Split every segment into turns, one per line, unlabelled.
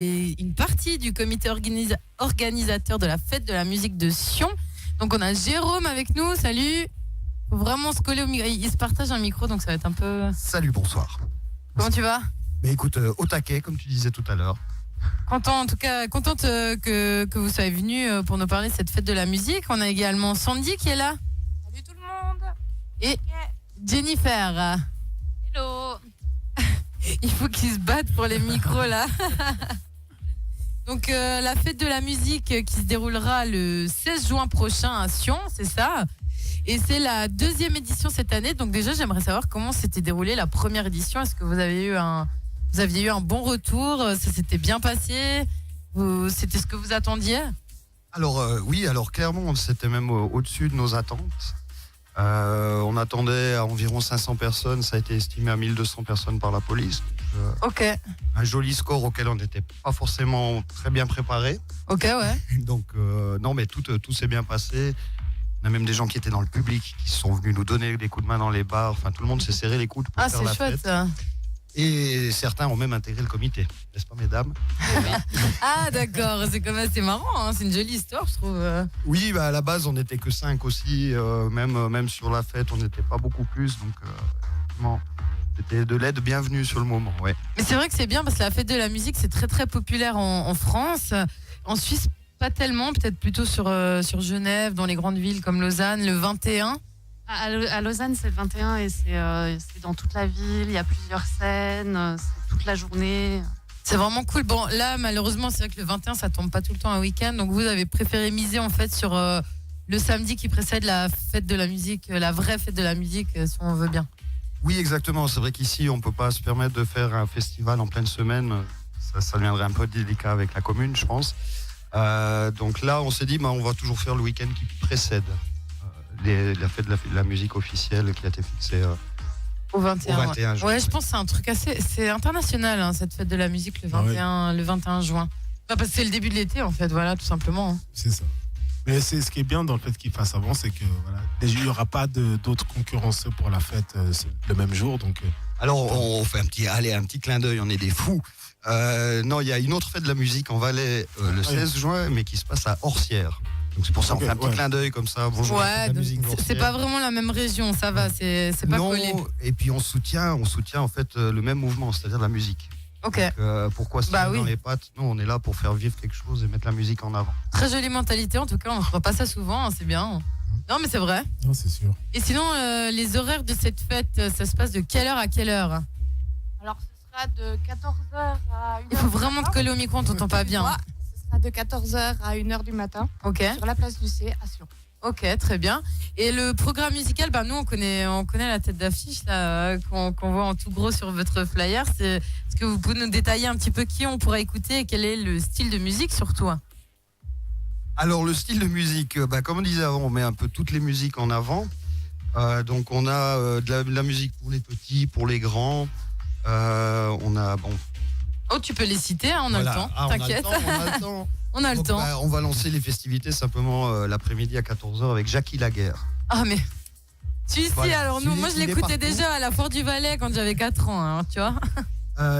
Et une partie du comité organisateur de la fête de la musique de Sion. Donc on a Jérôme avec nous, salut. Faut vraiment se coller au micro. Il se partage un micro, donc ça va être un peu...
Salut, bonsoir.
Comment tu vas?
Mais écoute, au taquet, comme tu disais tout à l'heure.
Content, en tout cas, contente que vous soyez venus pour nous parler de cette fête de la musique. On a également Sandy qui est là.
Salut tout le monde.
Et Jennifer.
Hello.
Il faut qu'ils se battent pour les micros là. Donc la fête de la musique qui se déroulera le 16 juin prochain à Sion, c'est ça. Et c'est la deuxième édition cette année. Donc déjà, j'aimerais savoir comment s'était déroulée la première édition. Est-ce que vous aviez eu un bon retour? Ça s'était bien passé? C'était ce que vous attendiez?
Alors oui, alors clairement, c'était même au-dessus de nos attentes. On attendait à environ 500 personnes. Ça a été estimé à 1200 personnes par la police.
Ok.
Un joli score auquel on n'était pas forcément très bien préparé.
Ok, ouais.
Donc non, mais tout s'est bien passé. On a même des gens qui étaient dans le public qui sont venus nous donner des coups de main dans les bars. Enfin, tout le monde s'est serré les coudes pour faire la
c'est chouette
fête.
ça.
Et certains ont même intégré le comité, n'est-ce pas, mesdames?
Ah d'accord, c'est quand même assez marrant, hein. C'est une jolie histoire, je trouve.
Oui, bah à la base, on n'était que 5 aussi. Même sur la fête, on n'était pas beaucoup plus. Donc, effectivement, c'était de l'aide bienvenue sur le moment. Ouais.
Mais c'est vrai que c'est bien parce que la fête de la musique, c'est très très populaire en France. En Suisse, pas tellement, peut-être plutôt sur Genève, dans les grandes villes comme Lausanne, le 21.
À Lausanne, c'est le 21 et c'est dans toute la ville. Il y a plusieurs scènes, c'est toute la journée.
C'est vraiment cool. Bon, là, malheureusement, c'est vrai que le 21, ça tombe pas tout le temps un week-end. Donc, vous avez préféré miser en fait sur le samedi qui précède la fête de la musique, la vraie fête de la musique, si on veut bien.
Oui, exactement. C'est vrai qu'ici, on ne peut pas se permettre de faire un festival en pleine semaine. Ça deviendrait un peu délicat avec la commune, je pense. Donc là, on s'est dit, on va toujours faire le week-end qui précède la fête de la musique officielle qui a été fixée
au 21
juin.
Ouais, je pense que c'est un truc c'est international, hein, cette fête de la musique le 21 juin. Parce que c'est le début de l'été, en fait, voilà, tout simplement. Hein.
C'est ça. Mais c'est ce qui est bien dans le fait qu'il fasse avant, c'est que voilà, il n'y aura pas d'autres concurrences pour la fête le même jour. Donc,
alors, on fait un petit clin d'œil, on est des fous. Non, il y a une autre fête de la musique en Valais le 16 juin, mais qui se passe à Orsières. Donc c'est pour ça qu'on fait un petit clin d'œil comme ça. Bonjour.
Ouais, la musique c'est pas vraiment la même région, ça va, c'est pas collé.
Et puis on soutient en fait le même mouvement, c'est-à-dire la musique.
Ok.
Donc, pourquoi se tirer dans les pattes? Non, on est là pour faire vivre quelque chose et mettre la musique en avant.
Très jolie mentalité, en tout cas, on ne voit pas ça souvent, hein, c'est bien. Non, mais c'est vrai.
Non, c'est sûr.
Et sinon, les horaires de cette fête, ça se passe de quelle heure à quelle heure?
Alors, ce sera de 14h à 1h.
Il faut vraiment te coller au micro, on t'entend pas bien.
Ouais, ce sera de 14h à 1h du matin.
Ok.
Sur la place du C à Sion.
Ok, très bien. Et le programme musical, nous on connaît la tête d'affiche là qu'on voit en tout gros sur votre flyer. Est-ce que vous pouvez nous détailler un petit peu qui on pourra écouter et quel est le style de musique surtout?
Alors le style de musique, comme on disait avant, on met un peu toutes les musiques en avant. Donc on a de la musique pour les petits, pour les grands. On a
Oh, tu peux les citer, hein, on a le temps. T'inquiète.
On a le temps.
On a le temps.
On va lancer les festivités simplement l'après-midi à 14h avec Jackie Laguerre.
Ah mais celui-ci,
Voilà.
alors moi je l'écoutais déjà à la Foire du Valais quand j'avais 4 ans, hein, tu vois.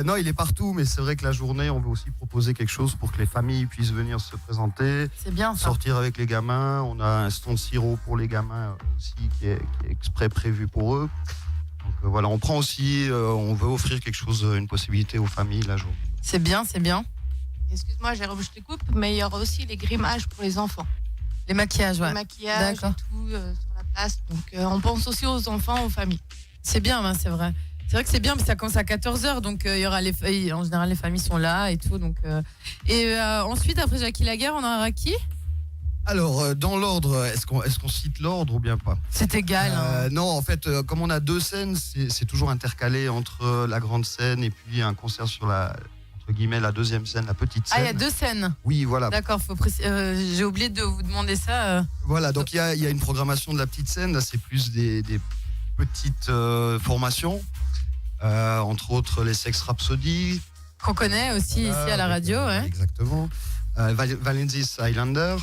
Non, il est partout, mais c'est vrai que la journée, on veut aussi proposer quelque chose pour que les familles puissent venir se présenter.
C'est bien ça.
Sortir avec les gamins. On a un stand sirop pour les gamins aussi qui est exprès prévu pour eux. Donc voilà, on prend aussi, on veut offrir quelque chose, une possibilité aux familles la journée.
C'est bien, c'est bien.
Excuse-moi, Jérôme, je te coupe, mais il y aura aussi les grimages pour les enfants.
Les maquillages, ouais.
Les maquillages et tout sur la place. Donc on pense aussi aux enfants, aux familles.
C'est bien, c'est vrai. C'est vrai que c'est bien, mais ça commence à 14h, donc il y aura en général les familles sont là et tout. Donc, et ensuite, après Jackie Laguerre, on aura qui?
Alors, dans l'ordre, est-ce qu'on cite l'ordre ou bien pas?
C'est égal. Hein.
Non, en fait, comme on a deux scènes, c'est toujours intercalé entre la grande scène et puis un concert sur la deuxième scène, la petite scène.
Ah, il y a deux scènes.
Oui, voilà.
D'accord, j'ai oublié de vous demander ça.
Voilà, donc il y a une programmation de la petite scène. Là, c'est plus des petites formations, entre autres les Sex Rhapsody.
Qu'on connaît aussi ici à la radio, ouais.
Exactement. Valensis Highlander.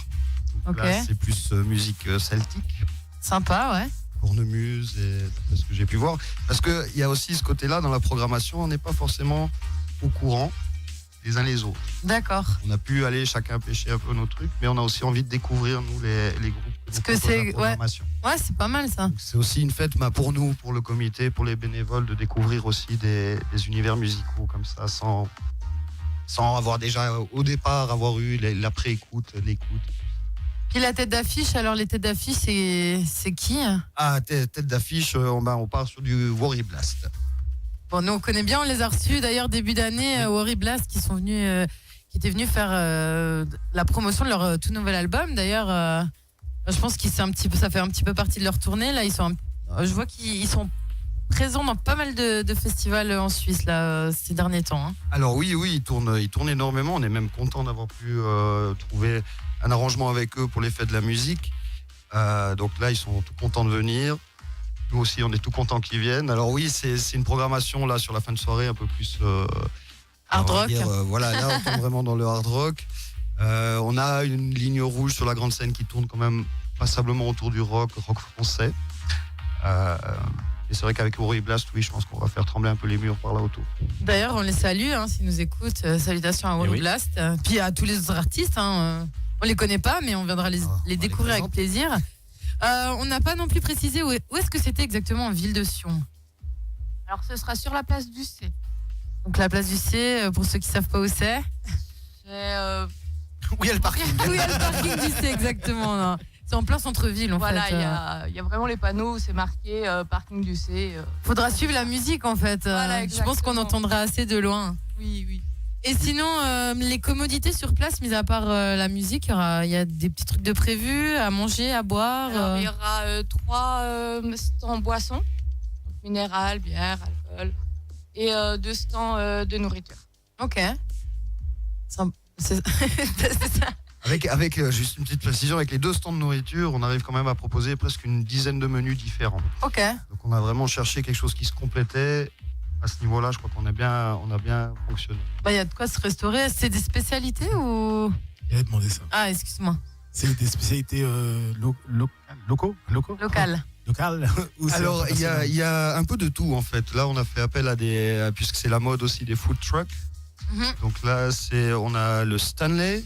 Donc là, c'est plus musique celtique.
Sympa, ouais.
Cornemuse et ce que j'ai pu voir. Parce qu'il y a aussi ce côté-là dans la programmation, on n'est pas forcément au courant. les uns les autres.
D'accord.
On a pu aller chacun pêcher un peu nos trucs, mais on a aussi envie de découvrir, nous, les groupes.
Parce que c'est... Ouais, c'est pas mal ça.
Donc, c'est aussi une fête pour nous, pour le comité, pour les bénévoles, de découvrir aussi des univers musicaux comme ça, sans avoir déjà, au départ, avoir eu l'après-écoute, l'écoute.
Puis la tête d'affiche, alors les têtes d'affiche, c'est qui?
Ah, tête d'affiche, on part sur du Worry Blast.
Bon, nous on connaît bien, on les a reçus d'ailleurs début d'année, Worry Blast, qui étaient venus faire la promotion de leur tout nouvel album. D'ailleurs, je pense que ça fait un petit peu partie de leur tournée. Là, je vois qu'ils sont présents dans pas mal de festivals en Suisse là, ces derniers temps. Hein.
Alors oui, ils tournent énormément. On est même content d'avoir pu trouver un arrangement avec eux pour les fêtes de la musique. Donc là, ils sont tout contents de venir. Nous aussi, on est tout contents qu'ils viennent. Alors oui, c'est une programmation là sur la fin de soirée un peu plus
Hard rock.
Voilà, là, on tombe vraiment dans le hard rock. On a une ligne rouge sur la grande scène qui tourne quand même passablement autour du rock français. Et c'est vrai qu'avec Worry Blast, oui, je pense qu'on va faire trembler un peu les murs par là autour.
D'ailleurs, on les salue, hein, s'ils nous écoutent. Salutations à Worry Blast. Puis à tous les autres artistes. Hein, on les connaît pas, mais on viendra les découvrir avec plaisir. On n'a pas non plus précisé où est-ce que c'était exactement en ville de Sion.
Alors ce sera sur la place du C.
Donc la place du C, pour ceux qui savent pas où c'est.
Où il y a le parking.
Où il y a le parking du C, exactement. Non. C'est en plein centre-ville, en fait.
Voilà, il y a vraiment les panneaux où c'est marqué parking du C.
Faudra suivre la musique, en fait.
Voilà,
je pense qu'on entendra assez de loin.
Oui.
Et sinon, les commodités sur place, mis à part la musique, il y a des petits trucs de prévus, à manger, à boire.
Alors, il y aura 3 stands boissons, minérales, bière, alcool, et 2 stands de nourriture.
Ok. C'est ça.
Avec juste une petite précision, avec les 2 stands de nourriture, on arrive quand même à proposer presque une dizaine de menus différents.
Ok.
Donc on a vraiment cherché quelque chose qui se complétait. À ce niveau-là, je crois qu'on a bien fonctionné.
Il y a de quoi se restaurer. C'est des spécialités ou...
Il a demandé ça.
Ah, excuse-moi.
C'est des spécialités locales.
Alors, il y a un peu de tout, en fait. Là, on a fait appel à puisque c'est la mode aussi des food trucks.
Mm-hmm.
Donc là, on a le Stanley.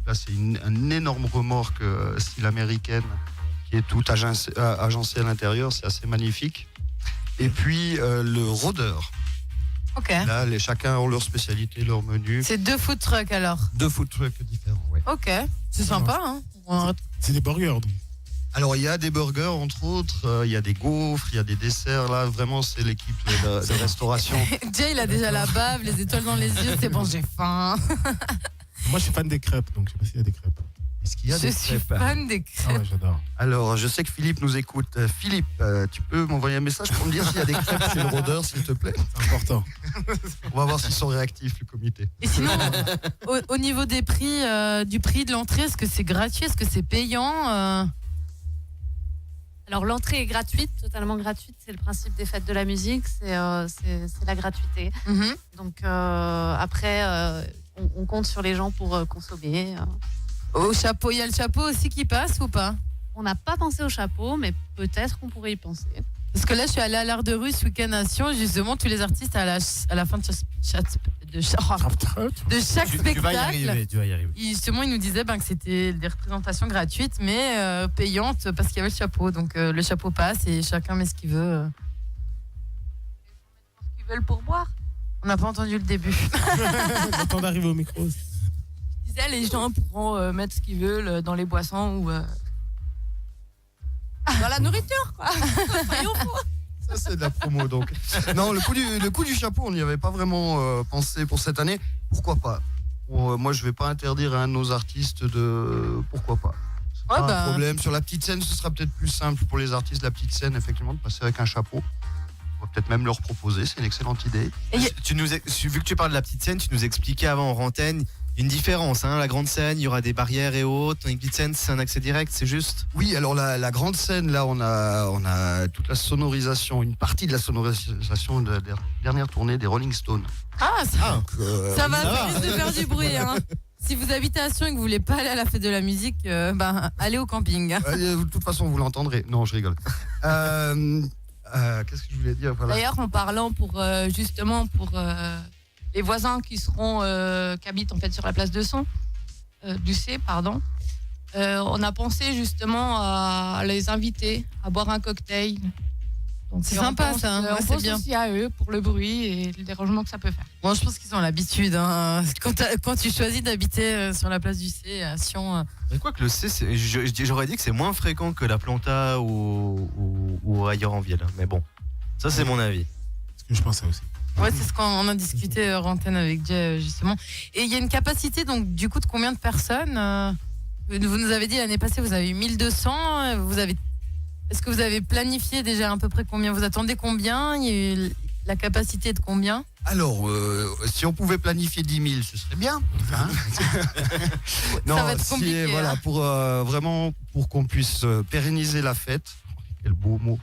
Là, c'est une énorme remorque style américaine qui est toute agencée à l'intérieur. C'est assez magnifique. Et puis, le rôdeur.
Ok.
Là, chacun ont leur spécialité, leur menu.
C'est 2 food trucks, alors.
2 food trucks différents, oui.
Ok. C'est sympa, hein.
C'est des burgers, donc.
Alors, il y a des burgers, entre autres. Il y a des gaufres, il y a des desserts. Là, vraiment, c'est l'équipe de restauration.
Jay, il a déjà la bave, les étoiles dans les yeux. C'est bon, j'ai faim.
Moi, je suis fan des crêpes, donc je sais pas s'il y a des crêpes.
Est-ce qu'il y a
Je suis fan des crêpes.
Ah ouais, j'adore.
Alors, je sais que Philippe nous écoute. Philippe, tu peux m'envoyer un message pour me dire s'il y a des crêpes chez le rôdeur, s'il te plaît?
C'est important.
On va voir s'ils sont réactifs, le comité.
Et sinon, au niveau des prix, du prix de l'entrée, est-ce que c'est gratuit? Est-ce que c'est payant?
Alors l'entrée est gratuite, totalement gratuite. C'est le principe des fêtes de la musique, c'est la gratuité.
Mhm.
Donc après, on compte sur les gens pour consommer.
Au chapeau, il y a le chapeau aussi qui passe ou pas?
On n'a pas pensé au chapeau, mais peut-être qu'on pourrait y penser.
Parce que là, je suis allée à l'Art de Rue ce week-end à Sion. Justement, tous les artistes, à la fin de chaque spectacle,
Tu vas y arriver.
justement, ils nous disaient que c'était des représentations gratuites, mais payantes parce qu'il y avait le chapeau. Donc, le chapeau passe et chacun met ce qu'il veut.
Ils veulent pour boire.
On n'a pas entendu le début.
Le temps d'arriver au micro.
Je disais, les gens pourront mettre ce qu'ils veulent dans les boissons ou dans la nourriture, quoi. Soyons fous.
Ça, c'est de la promo, donc. Non, le coup du chapeau, on n'y avait pas vraiment pensé pour cette année. Pourquoi pas? Moi, je vais pas interdire à un de nos artistes de... Pourquoi pas?
Ouais,
Pas un problème. Sur la petite scène, ce sera peut-être plus simple pour les artistes de la petite scène, effectivement, de passer avec un chapeau. On va peut-être même leur proposer, c'est une excellente idée.
Vu que tu parles de la petite scène, tu nous expliquais avant en antenne une différence. Hein, la grande scène, il y aura des barrières et autres. Une petite scène, c'est un accès direct, c'est juste.
Oui, alors la grande scène, là, on a toute la sonorisation, une partie de la sonorisation de la dernière tournée des Rolling Stones.
Ah, ça va,
ça va.
ça risque de faire du bruit. Hein. Si vous habitez à Sion et que vous voulez pas aller à la fête de la musique, allez au camping.
De toute façon, vous l'entendrez. Non, je rigole. Qu'est-ce que je voulais dire? Voilà.
D'ailleurs, en parlant pour les voisins qui habitent en fait sur la place de Son, du C, pardon. On a pensé justement à les inviter à boire un cocktail. Donc,
C'est
on
sympa,
pense,
ça, hein.
On
Ouais, c'est
pense
bien.
aussi à eux pour le bruit et le dérangement que ça peut faire.
Bon, je pense qu'ils ont l'habitude. Hein. Quand tu choisis d'habiter sur la place du C à Sion,
Mais quoi que le C, j'aurais dit que c'est moins fréquent que la Planta ou ailleurs en ville. Mais bon, ça c'est mon avis.
Ce que je pensais aussi.
ouais, c'est ce qu'on a discuté hors antenne avec Jay, justement. Et il y a une capacité, donc, du coup, de combien de personnes Vous nous avez dit l'année passée, vous avez eu 1200. Est-ce que vous avez planifié déjà à peu près combien vous attendez combien Il y a eu la capacité de combien
Alors, si on pouvait planifier 10 000, ce serait bien. Hein.
Ça va être
si,
compliqué,
voilà,
hein.
pour vraiment pour qu'on puisse pérenniser la fête. Quel beau mot.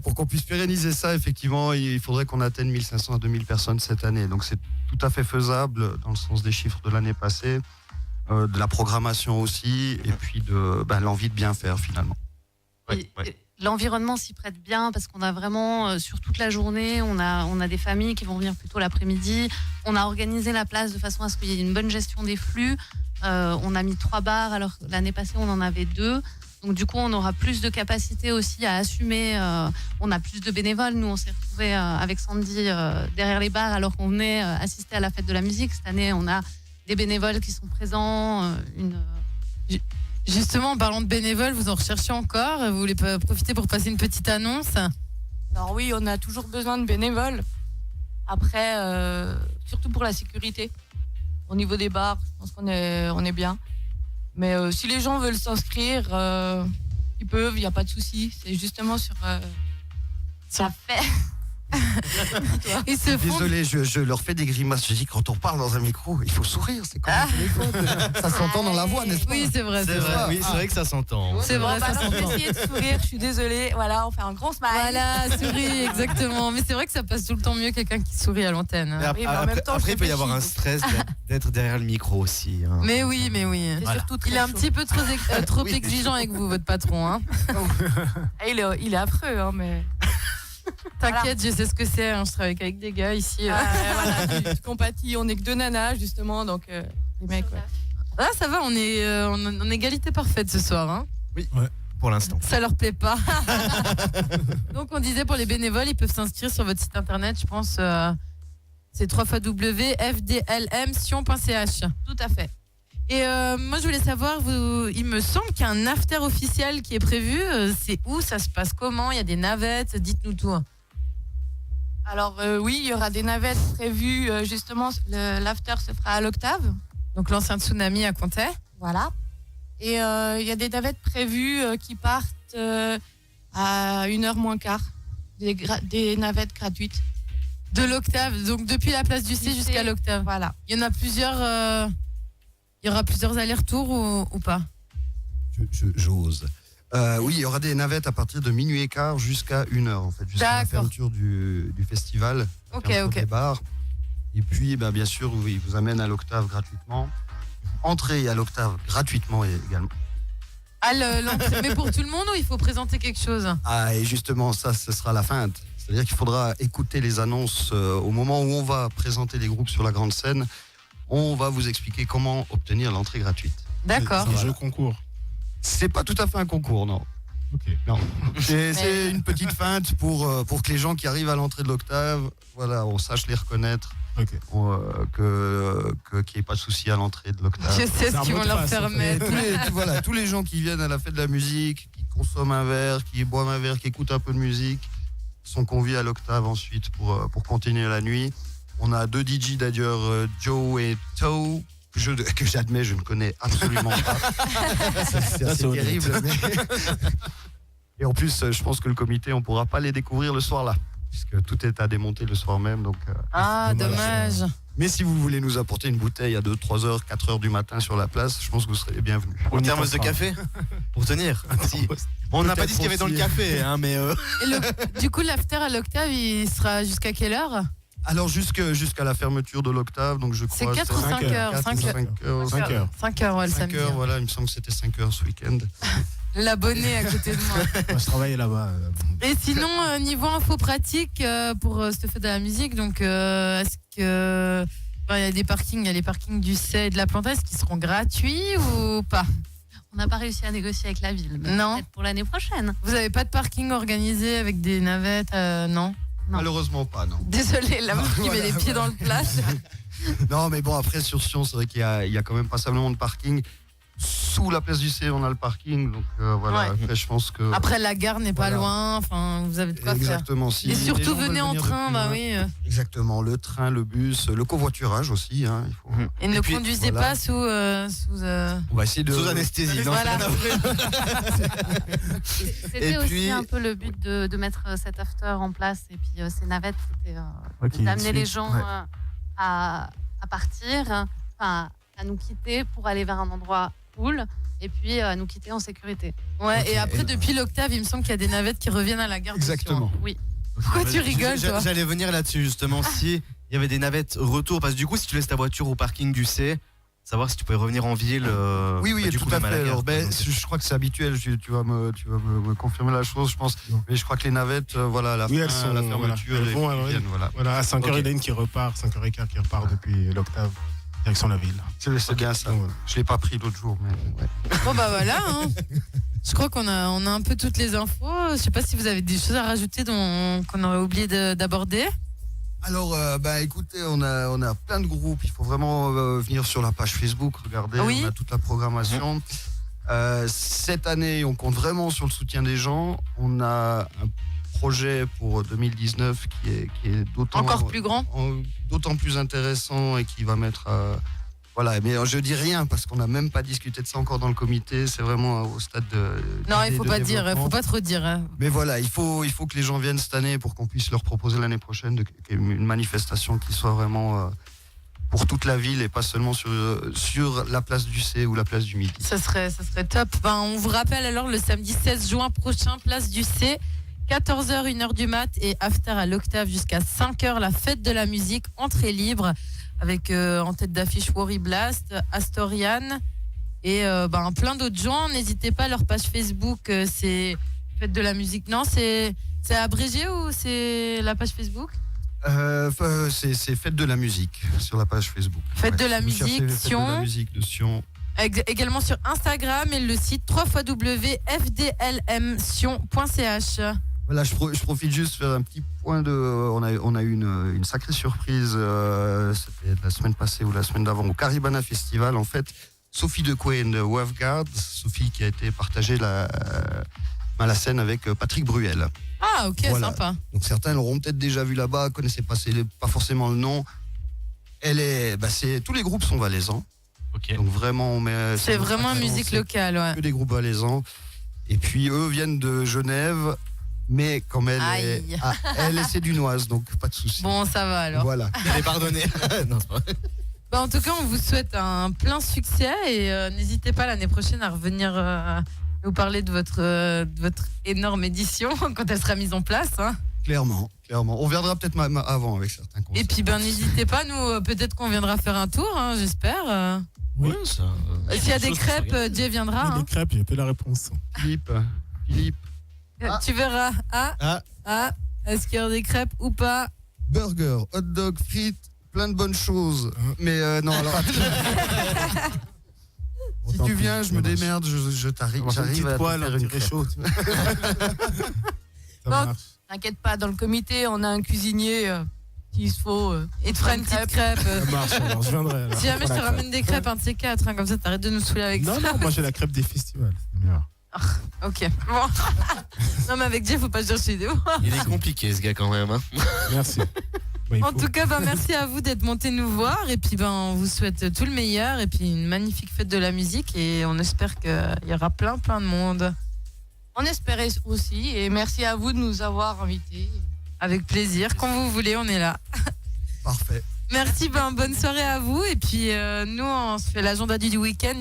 Pour qu'on puisse pérenniser ça, effectivement, il faudrait qu'on atteigne 1500 à 2000 personnes cette année. Donc c'est tout à fait faisable dans le sens des chiffres de l'année passée, de la programmation aussi, et puis de l'envie de bien faire finalement.
Ouais, ouais.
Et l'environnement s'y prête bien parce qu'on a vraiment sur toute la journée, on a des familles qui vont venir plutôt l'après-midi. On a organisé la place de façon à ce qu'il y ait une bonne gestion des flux. On a mis 3 bars alors que l'année passée on en avait 2. Donc du coup on aura plus de capacité aussi à assumer. On a plus de bénévoles. Nous on s'est retrouvés avec Sandy derrière les bars alors qu'on venait assister à la fête de la musique. Cette année on a des bénévoles qui sont présents.
Justement, en parlant de bénévoles, vous en recherchez encore. Vous voulez profiter pour passer une petite annonce?
Alors oui, on a toujours besoin de bénévoles. Après, surtout pour la sécurité. Au niveau des bars, je pense qu'on est bien. Mais si les gens veulent s'inscrire, ils peuvent, il n'y a pas de souci. C'est justement sur la fête.
Ils se font...
Désolé, je leur fais des grimaces. Je dis quand on parle dans un micro, il faut sourire. C'est comme un téléphone. Ça s'entend dans la voix, n'est-ce pas?
Oui, c'est vrai.
C'est vrai, oui, c'est vrai que ça s'entend.
C'est vrai, ça
alors, je vais
s'entend.
essayer de sourire, je suis désolée. Voilà, on fait un grand smile.
Voilà, souris, exactement. Mais c'est vrai que ça passe tout le temps mieux quelqu'un qui sourit à l'antenne.
Mais
Oui, mais en même temps,
après,
je
il peut y avoir un
réfléchis.
stress d'être derrière le micro aussi. Hein.
Mais oui.
C'est
Voilà.
surtout très
Il est un
chaud.
petit peu trop
Oui.
exigeant avec vous, votre patron. Hein.
Ah, il est affreux, hein, mais.
T'inquiète, je sais ce que c'est. Hein. Je travaille avec des gars ici.
Voilà, tu compatis. On est que 2 nanas, justement, donc les mecs, ouais.
Ah, ça va, on est en égalité parfaite ce soir. Hein.
Pour l'instant.
Ça leur plaît pas. Donc on disait pour les bénévoles, ils peuvent s'inscrire sur votre site internet, je pense. C'est www.fdlmsion.ch.
Tout à fait.
Et moi je voulais savoir, il me semble qu'il y a un after officiel qui est prévu. C'est où? Ça se passe comment? Il y a des navettes? Dites-nous tout.
Alors oui, il y aura des navettes prévues. Justement, l'after se fera à l'Octave.
Donc l'ancien tsunami à Comté.
Voilà. Et il y a des navettes prévues qui partent à 1h moins quart. Des navettes gratuites.
De l'Octave, donc depuis la place du C
Du
jusqu'à
C.
l'Octave.
Voilà.
Il y en a plusieurs. Il y aura plusieurs allers-retours ou pas?
J'ose. Oui, il y aura des navettes à partir de minuit et quart jusqu'à 1h, en fait, jusqu'à la
D'accord.
fermeture du festival. la
Ok,
fermeture
ok.
des bars. Et puis, bien sûr, oui, ils vous amènent à l'Octave gratuitement. Entrée à l'Octave gratuitement également.
Ah, l'entrée. Mais pour tout le monde ou il faut présenter quelque chose?
Ah, et justement, ça, ce sera la feinte. C'est-à-dire qu'il faudra écouter les annonces au moment où on va présenter les groupes sur la grande scène. On va vous expliquer comment obtenir l'entrée gratuite.
D'accord.
C'est un jeu concours.
C'est pas tout à fait un concours, non.
Ok.
Non. C'est une petite feinte pour que les gens qui arrivent à l'entrée de l'Octave, voilà, on sache les reconnaître,
Ok.
qu'il n'y ait pas de souci à l'entrée de l'Octave.
Je sais
C'est
ce
un
qu'ils
mot
vont
de
leur
passe,
faire
en fait.
mettre.
Voilà, tous les gens qui viennent à la fête de la musique, qui consomment un verre, qui boivent un verre, qui écoutent un peu de musique, sont conviés à l'Octave ensuite pour continuer la nuit. On a 2 DJ d'ailleurs, Joe et Toe, que j'admets, je ne connais absolument pas. C'est assez
honnête.
terrible. Et en plus, je pense que le comité, on ne pourra pas les découvrir le soir-là, puisque tout est à démonter le soir même. Donc,
Ah, dommage.
mais si vous voulez nous apporter une bouteille à 2, 3 heures, 4 heures du matin sur la place, je pense que vous serez les bienvenus.
Une
y
thermos de
pensera.
café pour tenir. Si. On n'a pas dit ce qu'il y avait dans le café, hein, mais
Et du coup, l'after à l'Octave, il sera jusqu'à quelle heure?
Alors jusqu'à la fermeture de l'Octave, donc je
C'est
crois
4 ou 5 heures?
4 ou 5 heures.
5 heures.
5 heures, ouais, le
5
samedi.
heures, voilà, il me semble que c'était 5 heures ce week-end.
l'abonné à côté de moi.
Moi, je travaillais là-bas.
Et sinon, niveau info pratique pour cette fête de la musique, donc est-ce que il y a des parkings, il y a les parkings du C et de la Plantaise qui seront gratuits ou pas?
On n'a pas réussi à négocier avec la ville. Mais
Non.
peut-être pour l'année prochaine.
Vous n'avez pas de parking organisé avec des navettes non?
Non.
Malheureusement pas, non.
Désolé, la meuf qui met
Voilà,
les pieds dans le plat.
Non, mais bon, après, sur Sion, c'est vrai qu'il y a quand même passablement de parking. Sous la place du C, on a le parking. Donc voilà,
Ouais.
après, je pense que.
Après, la gare n'est pas
Voilà.
loin, enfin, vous avez de quoi faire.
Exactement. Si
Et
les
surtout,
gens veulent
venez en
venir
train,
depuis
bah
loin.
oui.
Exactement, le train, le bus, le covoiturage aussi. Hein, il faut...
Et ne
puis,
conduisez
voilà.
pas sous
On va essayer de.
Sous anesthésie. non,
Voilà.
C'était
Et
aussi
puis-
un peu le but de mettre cet after en place. Et puis ces navettes, c'était
Ok,
d'amener les
suite,
gens
ouais.
à partir, enfin, à nous quitter pour aller vers un endroit cool. Et puis à nous quitter en sécurité.
Ouais,
Ok.
et après, depuis l'Octave, il me semble qu'il y a des navettes qui reviennent à la gare. de Sion.
Exactement.
Oui.
Pourquoi tu rigoles, toi?
J'allais venir là-dessus justement. Si il y avait des navettes retour, parce que du coup, si tu laisses ta voiture au parking du C, savoir si tu pouvais revenir en ville.
Oui,
bah, du
tout
coup,
à
même la
fait.
gare,
Alors,
quoi. Donc,
je crois que c'est habituel. Tu vas me confirmer la chose, je pense.
Non.
Mais je crois que les navettes, voilà, à la
Oui,
fin,
elles sont-
la
voilà.
fermeture,
Elles vont,
elles
alors,
viennent, voilà.
Voilà, à 5h,
Ok.
il y en a une qui repart, 5h15 qui repart depuis l'Octave, direction la ville.
C'est bien ça.
Donc, voilà.
Je l'ai pas pris l'autre jour, mais ouais.
Bon, bah voilà. Hein. Je crois qu'on a un peu toutes les infos. Je sais pas si vous avez des choses à rajouter qu'on aurait oublié d'aborder.
Alors, écoutez, on a plein de groupes. Il faut vraiment venir sur la page Facebook, regarder.
Oui.
On a toute la programmation. Cette année, on compte vraiment sur le soutien des gens. On a un projet pour 2019 qui est
Encore plus grand.
d'autant plus intéressant et qui va mettre. Voilà, mais je dis rien parce qu'on n'a même pas discuté de ça encore dans le comité. C'est vraiment au stade de.
Non, il
d'idée
faut
de
pas dire,
développement.
faut pas trop dire. Hein.
Mais voilà, il faut que les gens viennent cette année pour qu'on puisse leur proposer l'année prochaine une manifestation qui soit vraiment pour toute la ville et pas seulement sur la place du C ou la place du Midi.
Ça serait top. Ben, on vous rappelle alors le samedi 16 juin prochain, place du C, 14h, 1h du mat et after à l'Octave jusqu'à 5h, la fête de la musique, entrée libre, avec en tête d'affiche Worry Blast, Astorian et plein d'autres gens. N'hésitez pas, leur page Facebook, c'est fête de la musique. Non, c'est abrégé ou c'est la page Facebook?
C'est Fête de la musique sur la page Facebook.
Fête de la
Vous cherchez
musique,
Fête de la
Sion.
musique de Sion.
Également sur Instagram et le site www.fdlmsion.ch.
Voilà, je profite juste de faire un petit point de. On a eu une sacrée surprise. C'était la semaine passée ou la semaine d'avant au Caribana Festival. En fait, Sophie Dequay de Waveguard, Sophie qui a été partagée à la scène avec Patrick Bruel.
Ah, ok,
Voilà.
sympa.
Donc certains l'auront peut-être déjà vu là-bas, connaissaient pas forcément le nom. Tous les groupes sont valaisans.
Ok.
Donc vraiment, on met.
C'est vraiment musique locale, ouais.
Que des groupes valaisans. Et puis eux viennent de Genève, mais comme
Aïe.
elle est sédunoise, donc pas de souci.
Bon, ça va alors.
Voilà.
Elle est pardonnée. Non, c'est pas vrai.
En tout cas, on vous souhaite un plein succès et n'hésitez pas l'année prochaine à revenir nous parler de votre énorme édition quand elle sera mise en place. Hein.
Clairement. On viendra peut-être avant avec certains concerts.
Et puis, n'hésitez pas, nous, peut-être qu'on viendra faire un tour, hein, j'espère.
Oui.
Ouais, ça,
S'il y a des
chose
crêpes,
que ça
Jay viendra.
Oui,
Hein.
les crêpes, j'ai peu la réponse.
Philippe.
Tu verras.
Ah.
Est-ce qu'il y aura des crêpes ou pas?
Burger, hot dog, frites, plein de bonnes choses. Mais non, alors. Si tu viens, je me démerde, j'arrive
J'arrive
à
petite
te
poêle,
faire
un
une
petit
crêpe.
réchaud. Ça
Non.
marche.
T'inquiète pas, dans le comité, on a un cuisinier s'il se faut.
Et te fera une petite crêpe.
Ça marche, alors je viendrai. alors.
Si jamais je te
Voilà,
ramène des crêpes, un de ces quatre, hein, comme ça t'arrêtes de nous saouler avec
Non,
ça.
non, moi j'ai la crêpe des festivals. C'est meilleur.
Ok. Bon. Non, mais avec Jay, faut pas chercher des mots.
Il est compliqué ce gars quand même. Hein.
Merci. Bah, il
En
faut.
tout cas, merci à vous d'être montés nous voir. Et puis, on vous souhaite tout le meilleur. Et puis, une magnifique fête de la musique. Et on espère qu'il y aura plein de monde.
On espérait aussi. Et merci à vous de nous avoir invités.
Avec plaisir. Quand vous voulez, on est là.
Parfait.
Merci, bonne soirée à vous. Et puis, nous, on se fait l'agenda du week-end.